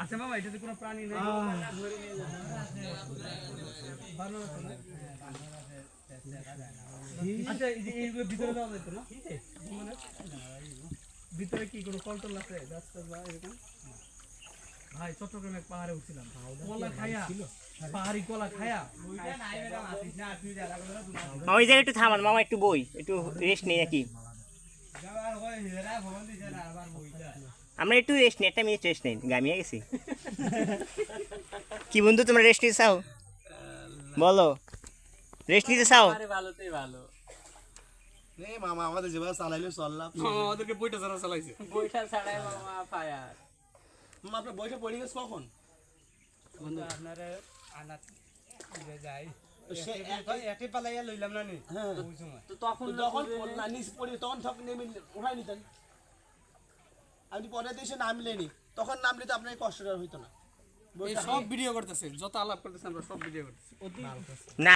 আচ্ছা মামা এটাতে কোনো প্রাণী নেই আচ্ছা এই যে এইগুলো ভিতরে যাওয়া যেত না ভিতরে কি কোনো ফল টল আছে গাছ টাছ বা এরকম ভাই চট্টগ্রামে এক পাহাড়ে উঠছিলাম কলা খায়া পাহাড়ি কলা খায়া মামা এই জায়গায় একটু থামান মামা, একটু বই, একটু রেস্ট নেই নাকি? আমরা একটু রেস্ট নেই, একটা মিনিট রেস্ট নেই, গামিয়ে গেছি। কি বন্ধু তোমরা রেস্ট নিতে চাও? বলো রেস্ট নিতে চাও? ভালোতেই ভালো। এই মামা আমাদের যেভাবে চালাইলো চললাম। আমাদেরকে বইটা ছাড়া চালাইছে বইটা ছাড়াই মামা ফায়ার। মামা আপনার বইটা পড়ে গেছে কখন? বন্ধু আপনারে আনাত যাই সে একে পালাইয়া লইলাম না নি হ্যাঁ ওই সময় তো তখন যখন না নিচ পড়ি তখন ঠক নেমে উঠাই নিতেন। আপনি পরে দেশে নামলেনি, তখন নামলে তো আপনার কষ্টটা হইতো না। এই সব ভিডিও করতেছে যত আলাপ করতেছে আমরা সব ভিডিও করতেছি না